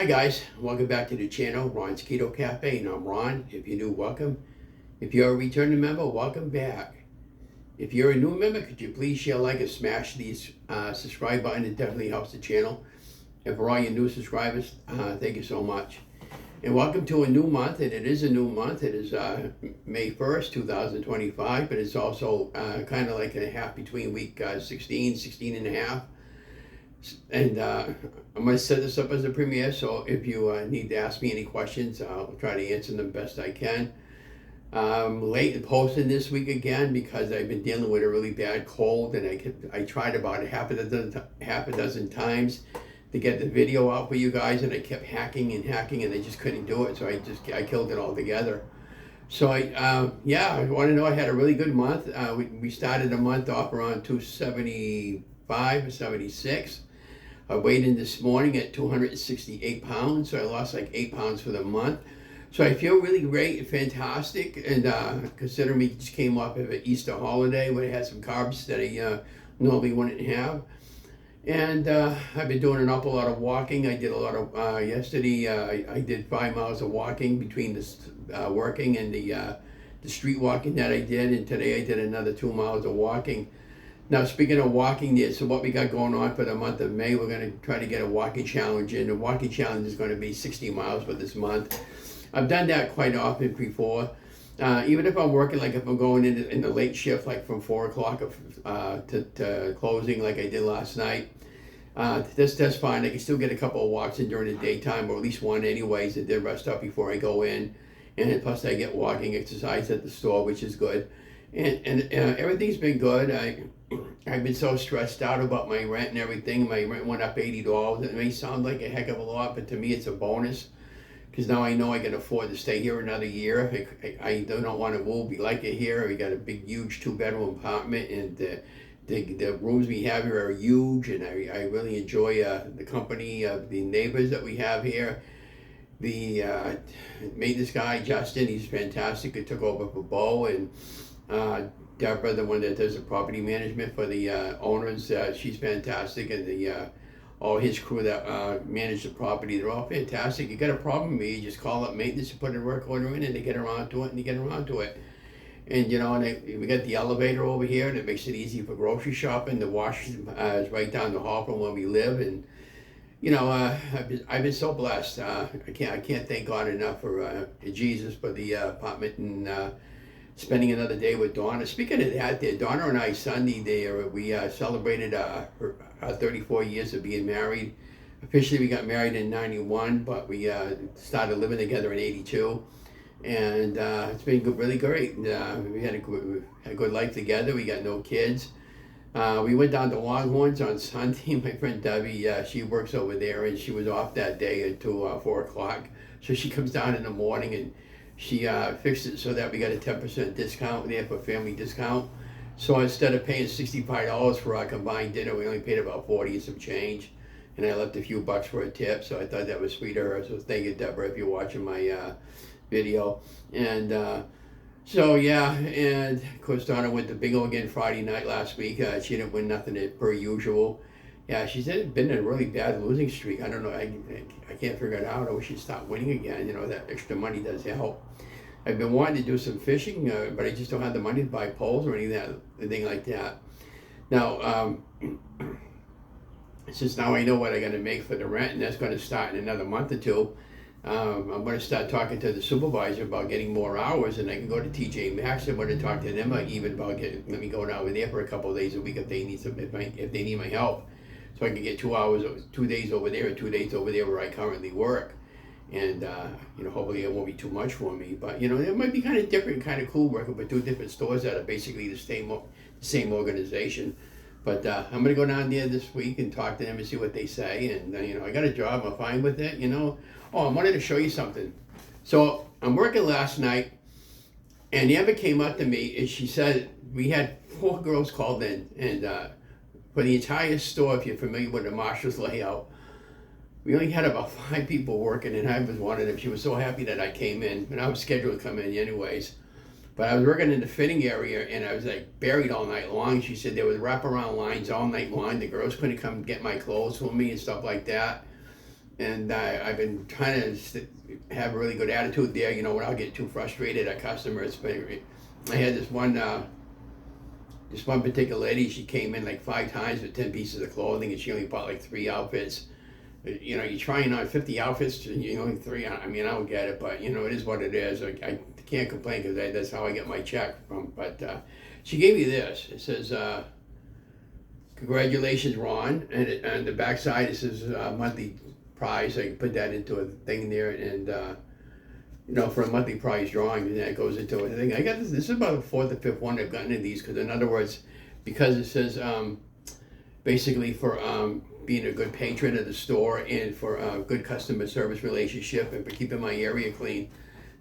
Hi guys, welcome back to the channel, Ron's Keto Cafe, and I'm Ron. If you're new, welcome. If you're a returning member, welcome back. If you're a new member, could you please share, like, and smash the subscribe button? It definitely helps the channel. And for all your new subscribers, thank you so much. And welcome to a new month, and it is a new month. It is May 1st, 2025, but it's also kind of like a half between week 16 and a half. And I'm going to set this up as a premiere, so if you need to ask me any questions, I'll try to answer them best I can. Late in posting this week again because I've been dealing with a really bad cold, and I tried about half a dozen times to get the video out for you guys, and I kept hacking and I just couldn't do it, so I killed it altogether. So I want to know, I had a really good month. We started the month off around 275 or 76. I weighed in this morning at 268 pounds, so I lost like 8 pounds for the month. So I feel really great and fantastic, and considering we just came off of an Easter holiday where I had some carbs that I normally wouldn't have. And I've been doing an awful lot of walking. I did a lot of, yesterday I did 5 miles of walking between the working and the street walking that I did, and today I did another 2 miles of walking. Now, speaking of walking, so what we got going on for the month of May, we're going to try to get a walking challenge in. The walking challenge is going to be 60 miles for this month. I've done that quite often before. Even if I'm working, like if I'm going in the late shift, like from 4 o'clock to closing, like I did last night, that's fine. I can still get a couple of walks in during the daytime, or at least one anyways. I did rest up before I go in. And plus I get walking exercise at the store, which is good. And everything's been good. I've been so stressed out about my rent and everything. My rent went up $80. It may sound like a heck of a lot, but to me it's a bonus, because now I know I can afford to stay here another year. I don't want to move. We like it here. We got a big, huge 2-bedroom apartment, and the rooms we have here are huge, and I really enjoy the company of the neighbors that we have here. The maintenance guy, Justin, he's fantastic. He took over for Bo, and Deborah, the one that does the property management for the owners, she's fantastic, and all his crew that manage the property, they're all fantastic. You got a problem with me, you just call up maintenance and put a work order in, and they get around to it, And we got the elevator over here, and it makes it easy for grocery shopping. The wash is right down the hall from where we live, and I've been so blessed. I can't thank God enough for Jesus for the apartment, and spending another day with Donna. Speaking of that, Donna and I Sunday we celebrated our 34 years of being married. Officially, we got married in '91, but we started living together in '82, and it's been really great. We had a good life together. We got no kids. We went down to Longhorns on Sunday. My friend Debbie, she works over there, and she was off that day until 4 o'clock. So she comes down in the morning, and she fixed it so that we got a 10% discount there for family discount. So instead of paying $65 for our combined dinner, we only paid about 40 and some change. And I left a few bucks for a tip, so I thought that was sweet of her. So thank you, Deborah, if you're watching my video. And and of course Donna went to bingo again Friday night last week. She didn't win nothing per usual. Yeah, she said it's been a really bad losing streak. I don't know. I can't figure it out. I wish she'd stop winning again. That extra money does help. I've been wanting to do some fishing, but I just don't have the money to buy poles or anything like that. Now, since now I know what I got to make for the rent, and that's going to start in another month or two, I'm going to start talking to the supervisor about getting more hours, and I can go to TJ Maxx. I'm going to talk to them even about let me go down over there for a couple of days a week if they need my help. So I can get 2 days over there and 2 days over there where I currently work. And, hopefully it won't be too much for me. But, it might be kind of different, kind of cool working for 2 different stores that are basically the same organization. But I'm going to go down there this week and talk to them and see what they say. And, I got a job. I'm fine with it, Oh, I wanted to show you something. So I'm working last night, and Amber came up to me, and she said we had 4 girls called in, and for the entire store, if you're familiar with the Marshall's layout, we only had about 5 people working, and I was one of them. She was so happy that I came in, and I was scheduled to come in anyways. But I was working in the fitting area, and I was like buried all night long. She said there was wraparound lines all night long. The girls couldn't come get my clothes for me and stuff like that. and I've been trying to have a really good attitude there, you know, without getting too frustrated at customers. But I had this one particular lady. She came in like 5 times with 10 pieces of clothing, and she only bought like 3 outfits. You know, you're trying on 50 outfits, and you only 3. I mean, I don't get it, but you know, it is what it is. I can't complain because that's how I get my check from. But she gave me this. It says, "Congratulations, Ron," and on the back side it says monthly prize. I can put that into a thing there, and you know, for a monthly prize drawing, and that goes into a thing. I got this. This is about the 4th or 5th one I've gotten in these, because in other words, because it says basically for being a good patron of the store, and for a good customer service relationship, and for keeping my area clean.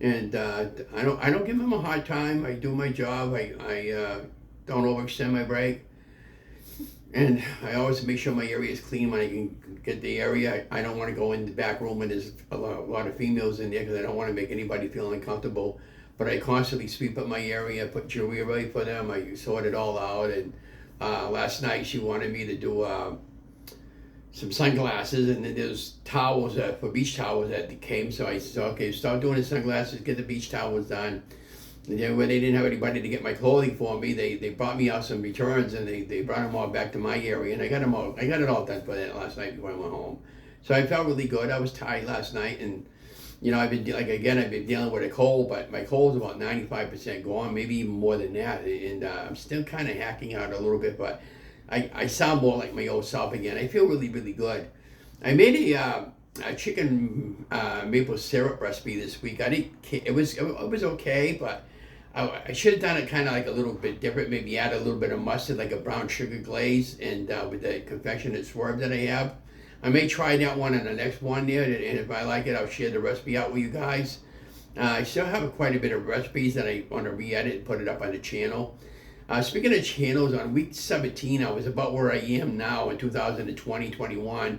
And I don't give them a hard time. I do my job. I don't overextend my break. And I always make sure my area is clean when I can get the area. I don't want to go in the back room and there's a lot of females in there, because I don't want to make anybody feel uncomfortable. But I constantly sweep up my area, put jewelry away for them. I sort it all out. And last night she wanted me to do some sunglasses, and then there's towels for beach towels that came. So I said, okay, start doing the sunglasses, get the beach towels done. And then when they didn't have anybody to get my clothing for me, they brought me out some returns, and they brought them all back to my area, and I got it all done for that last night before I went home. So I felt really good. I was tired last night, and you know, I've been dealing with a cold, but my cold's about 95% gone, maybe even more than that, and I'm still kind of hacking out a little bit, but I sound more like my old self again. I feel really, really good. I made a chicken maple syrup recipe this week. It was okay, but I should have done it kind of like a little bit different. Maybe add a little bit of mustard, like a brown sugar glaze, and with the confectionate swerve that I have. I may try that one on the next one there, and if I like it, I'll share the recipe out with you guys. I still have quite a bit of recipes that I want to re-edit and put it up on the channel. Speaking of channels, on week 17, I was about where I am now in 2020-21.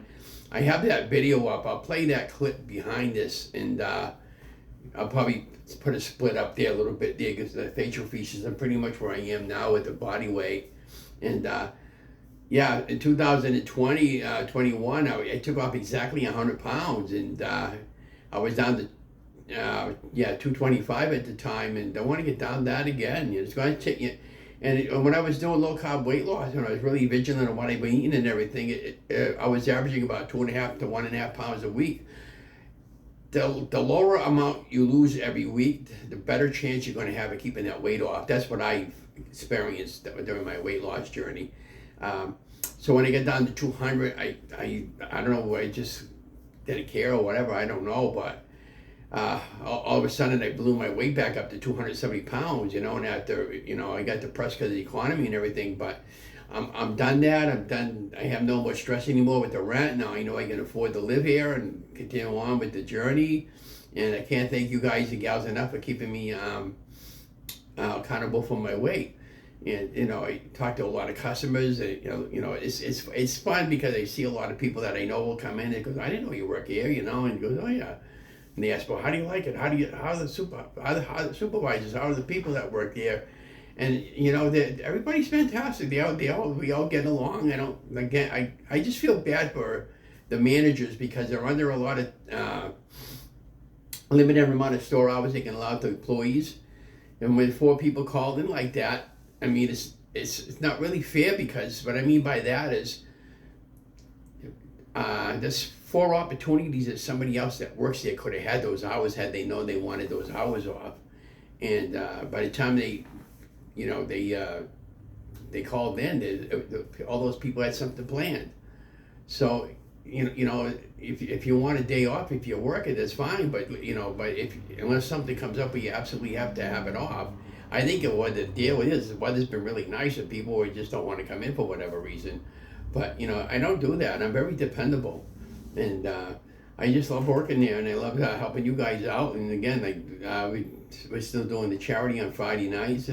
I have that video up. I'll play that clip behind this, and I'll probably put a split up there a little bit there, because the facial features are pretty much where I am now with the body weight. And yeah, in 2020, 21, I took off exactly 100 pounds, and I was down to 225 at the time, and I want to get down that again. It's going to take you. And when I was doing low-carb weight loss, and I was really vigilant on what I've been eating and everything, I was averaging about 2.5 to 1.5 pounds a week. The lower amount you lose every week, the better chance you're going to have of keeping that weight off. That's what I've experienced during my weight loss journey. So when I get down to 200, I don't know, I just didn't care or whatever, I don't know, but all of a sudden I blew my weight back up to 270 pounds, you know, and after, you know, I got depressed because of the economy and everything, but I'm done that. I'm done. I have no more stress anymore with the rent. Now I know I can afford to live here and continue on with the journey. And I can't thank you guys and gals enough for keeping me accountable for my weight. And you know, I talk to a lot of customers. And, you know, it's fun because I see a lot of people that I know will come in and goes, I didn't know you work here, you know, and goes, oh yeah. And they ask, well, how do you like it? How are the supervisors? How are the people that work there? And you know, everybody's fantastic. We all get along. I just feel bad for the managers, because they're under a lot of limited amount of store hours they can allow to employees. And when 4 people called in like that, I mean, it's not really fair, because what I mean by that is there's 4 opportunities that somebody else that works there could have had those hours had they known they wanted those hours off. And by the time they called in, all those people had something planned. So you know, if you want a day off, if you're working, that's fine. But you know, unless something comes up where you absolutely have to have it off, I think what the deal is, the weather's been really nice, and people just don't want to come in for whatever reason. But you know, I don't do that. I'm very dependable, and I just love working there, and I love helping you guys out. And again, we're still doing the charity on Friday nights.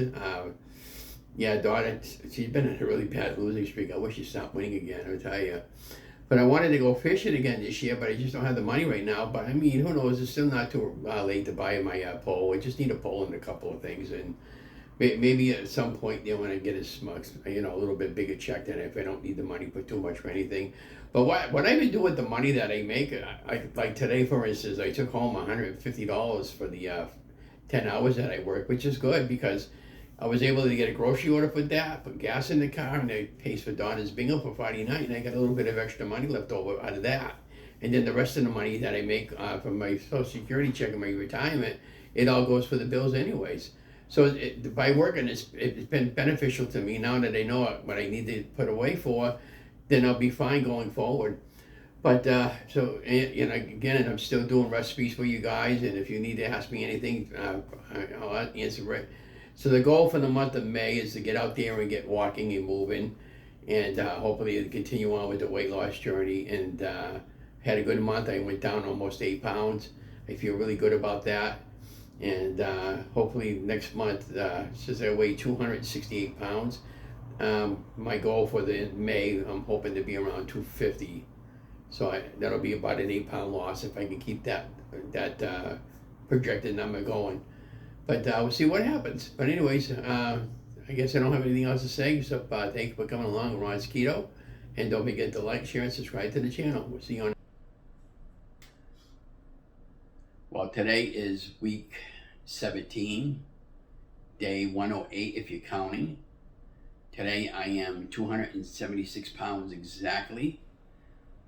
Daughter, she's been in a really bad losing streak. I wish she stopped winning again, I'll tell you. But I wanted to go fishing again this year, but I just don't have the money right now. But I mean, who knows? It's still not too late to buy my pole. I just need a pole and a couple of things. And maybe at some point they want to get a little bit bigger check than if I don't need the money for too much for anything. But what I even do with the money that I make, like today, for instance, I took home $150 for the 10 hours that I work, which is good because I was able to get a grocery order for that, put gas in the car, and I pays for Donna's bingo for Friday night, and I got a little bit of extra money left over out of that. And then the rest of the money that I make from my Social Security check and my retirement, it all goes for the bills anyways. So by working, it's been beneficial to me now that I know what I need to put away for. Then I'll be fine going forward. But again, I'm still doing recipes for you guys, and if you need to ask me anything, I'll answer it. So the goal for the month of May is to get out there and get walking and moving, and hopefully continue on with the weight loss journey. And had a good month. I went down almost 8 pounds. I feel really good about that. And hopefully next month, since I weigh 268 pounds, my goal for the May, I'm hoping to be around 250. So that'll be about an 8-pound loss if I can keep that projected number going. But we'll see what happens. But anyways, I guess I don't have anything else to say except thank you for coming along, Ron's Keto. And don't forget to like, share, and subscribe to the channel. We'll see you on. Well, today is week 17, day 108 if you're counting. Today I am 276 pounds exactly.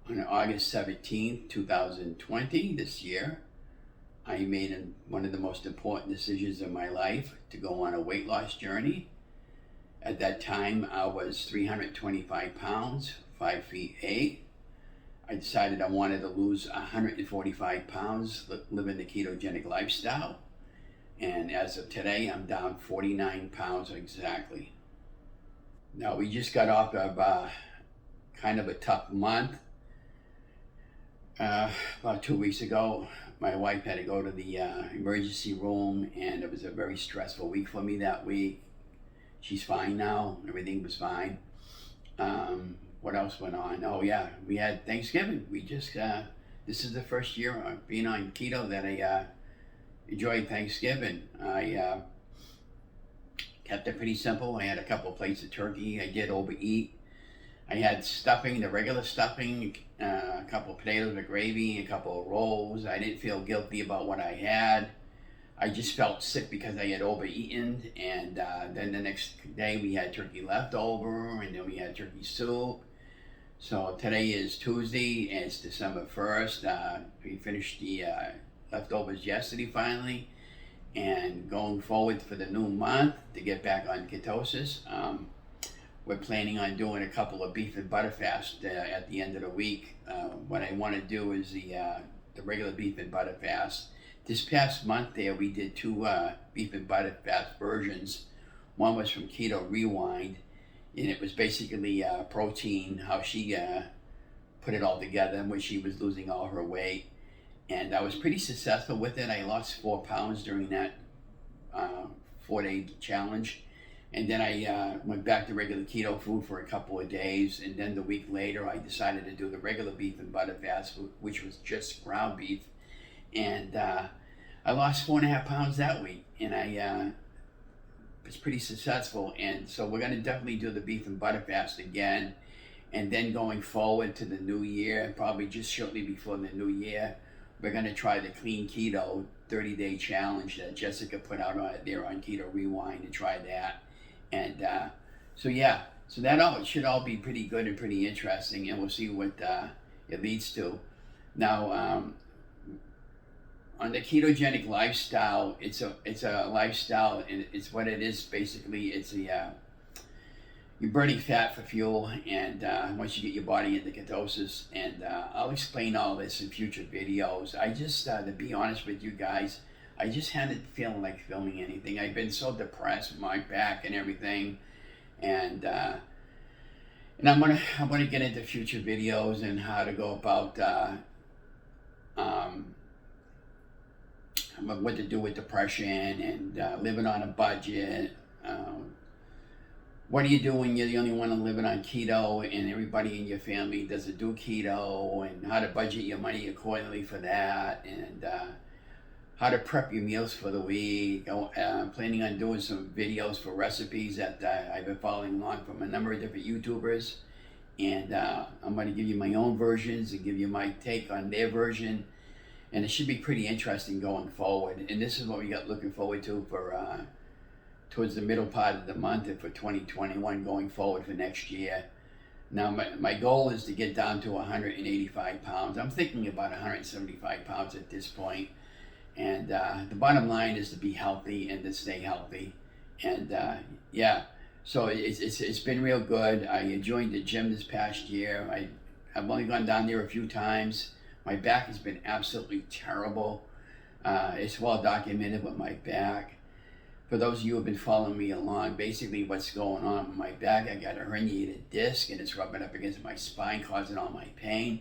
On August 17th, 2020, this year, I made one of the most important decisions of my life to go on a weight loss journey. At that time, I was 325 pounds, 5 feet 8. I decided I wanted to lose 145 pounds living the ketogenic lifestyle. And as of today, I'm down 49 pounds exactly. Now, we just got off of kind of a tough month. About 2 weeks ago, my wife had to go to the emergency room, and it was a very stressful week for me that week. She's fine now. Everything was fine. What else went on? Oh yeah, we had Thanksgiving. We just, this is the first year of being on keto that I enjoyed Thanksgiving. I kept it pretty simple. I had a couple plates of turkey. I did overeat. I had stuffing, the regular stuffing, a couple of potatoes with gravy, a couple of rolls. I didn't feel guilty about what I had. I just felt sick because I had overeaten. And then the next day we had turkey leftover, and then we had turkey soup. So today is Tuesday, and it's December 1st. We finished the leftovers yesterday finally. And going forward for the new month to get back on ketosis, we're planning on doing a couple of beef and butter fasts at the end of the week. What I want to do is the regular beef and butter fast. This past month there, we did 2 beef and butter fast versions. One was from Keto Rewind, and it was basically protein, how she put it all together when she was losing all her weight. And I was pretty successful with it. I lost 4 pounds during that 4-day challenge. And then I went back to regular keto food for a couple of days. And then the week later, I decided to do the regular beef and butter fast, which was just ground beef. And I lost 4.5 pounds that week. And I was pretty successful. And so we're going to definitely do the beef and butter fast again. And then going forward to the new year, probably just shortly before the new year, we're going to try the clean keto 30-day challenge that Jessica put out there on Keto Rewind, and try that. And so that should all be pretty good and pretty interesting, and we'll see what it leads to. Now, on the ketogenic lifestyle, it's a lifestyle, and it's what it is basically. It's you're burning fat for fuel, and once you get your body into ketosis, and I'll explain all this in future videos. I just, to be honest with you guys, I just hadn't feeling like filming anything. I've been so depressed with my back and everything, and I'm gonna get into future videos and how to go about what to do with depression and living on a budget. What do you do when you're the only one living on keto and everybody in your family doesn't do keto, and how to budget your money accordingly for that, and how to prep your meals for the week. I'm planning on doing some videos for recipes that I've been following along from a number of different YouTubers. And I'm going to give you my own versions and give you my take on their version. And it should be pretty interesting going forward. And this is what we got looking forward to for towards the middle part of the month and for 2021 going forward for next year. Now, my goal is to get down to 185 pounds. I'm thinking about 175 pounds at this point. And the bottom line is to be healthy and to stay healthy. And yeah, so it's been real good. I joined the gym this past year. I've only gone down there a few times. My back has been absolutely terrible. It's well documented with my back. For those of you who have been following me along, basically what's going on with my back, I got a herniated disc and it's rubbing up against my spine, causing all my pain.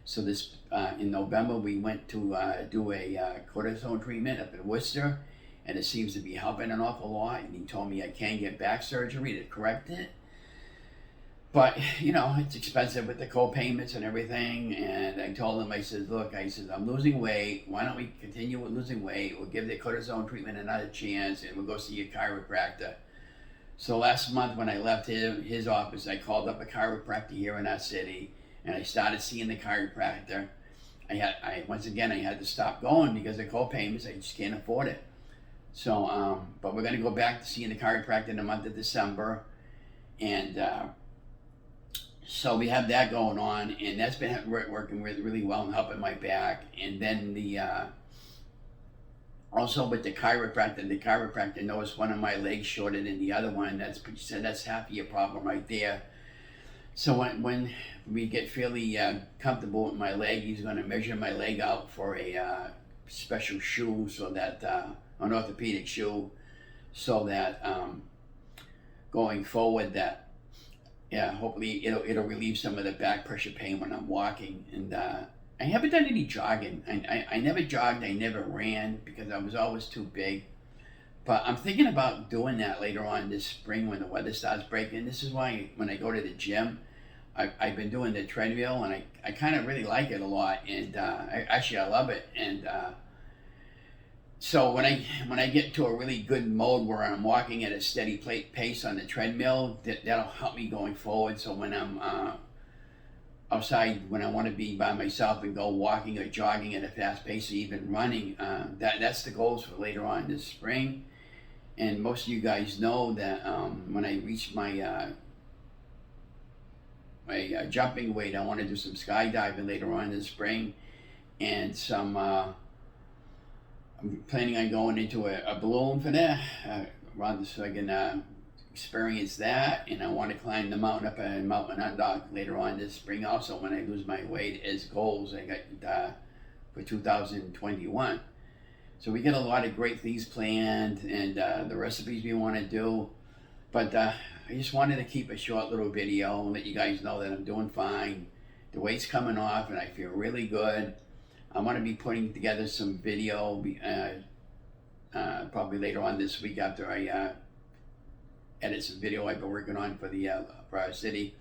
So this in November, we went to do a cortisone treatment up in Worcester, and it seems to be helping an awful lot. And he told me I can get back surgery to correct it. But, you know, it's expensive with the co-payments and everything. And I told him, I said, look, I'm losing weight. Why don't we continue with losing weight? We'll give the cortisone treatment another chance, and we'll go see a chiropractor. So last month when I left his office, I called up a chiropractor here in our city, and I started seeing the chiropractor. Once again, I had to stop going because of co-payments. I just can't afford it. So, but we're going to go back to seeing the chiropractor in the month of December. And so we have that going on, and that's been working really well and helping my back. And then also with the chiropractor noticed one of my legs shorter than the other one. That's half of your problem right there. So when we get fairly comfortable with my leg, he's going to measure my leg out for a special shoe, so that an orthopedic shoe, so that going forward, that hopefully it'll relieve some of the back pressure pain when I'm walking. And I haven't done any jogging. I never jogged. I never ran because I was always too big. But I'm thinking about doing that later on this spring when the weather starts breaking. This is why when I go to the gym, I've been doing the treadmill, and I kind of really like it a lot. And I love it. And so when I get to a really good mode where I'm walking at a steady pace on the treadmill, that'll help me going forward. So when I'm outside, when I want to be by myself and go walking or jogging at a fast pace or even running, that's the goals for later on this spring. And most of you guys know that when I reach my jumping weight, I want to do some skydiving later on this spring, and some. I'm planning on going into a balloon for that, so I can experience that. And I want to climb the mountain up in Mount Monadnock later on this spring. Also, when I lose my weight, as goals I got for 2021. So we got a lot of great things planned, and the recipes we want to do. But I just wanted to keep a short little video and let you guys know that I'm doing fine. The weight's coming off, and I feel really good. I'm going to be putting together some video probably later on this week after I edit some video I've been working on for our city.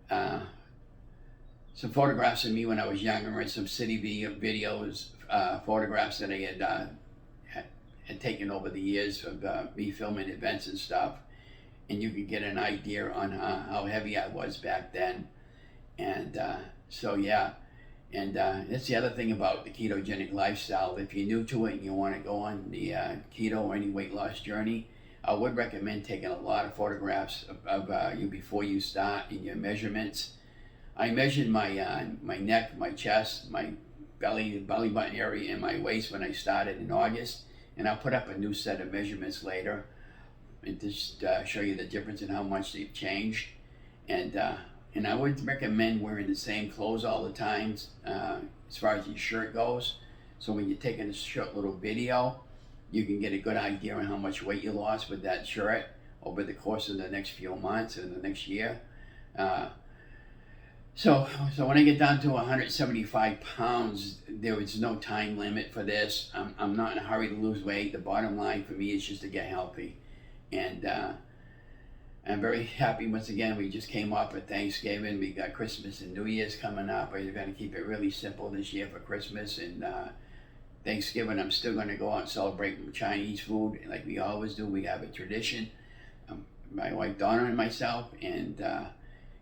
Some photographs of me when I was younger, and some city videos, photographs that I had taken over the years of me filming events and stuff, and you can get an idea on how heavy I was back then. And so yeah, and that's the other thing about the ketogenic lifestyle. If you're new to it and you want to go on the keto or any weight loss journey, I would recommend taking a lot of photographs of you before you start in your measurements. I measured my neck, my chest, my belly button area, and my waist when I started in August, and I'll put up a new set of measurements later and just show you the difference in how much they've changed. And I would recommend wearing the same clothes all the time as far as your shirt goes. So when you're taking a short little video, you can get a good idea on how much weight you lost with that shirt over the course of the next few months and the next year. So when I get down to 175 pounds, there is no time limit for this. I'm not in a hurry to lose weight. The bottom line for me is just to get healthy. And I'm very happy once again. We just came off of Thanksgiving. We got Christmas and New Year's coming up. We're going to keep it really simple this year for Christmas. And Thanksgiving, I'm still going to go out and celebrate Chinese food like we always do. We have a tradition. My wife Donna and myself, and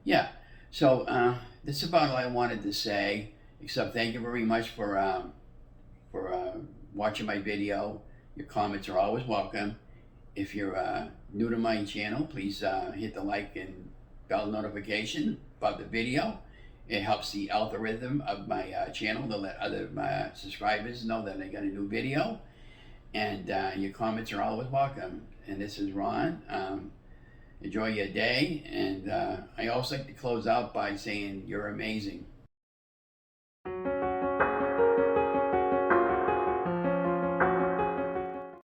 yeah. So that's about all I wanted to say. Except thank you very much for watching my video. Your comments are always welcome. If you're new to my channel, please hit the like and bell notification about the video. It helps the algorithm of my channel to let other subscribers know that I got a new video. And your comments are always welcome. And this is Ron. Enjoy your day. And I also like to close out by saying you're amazing.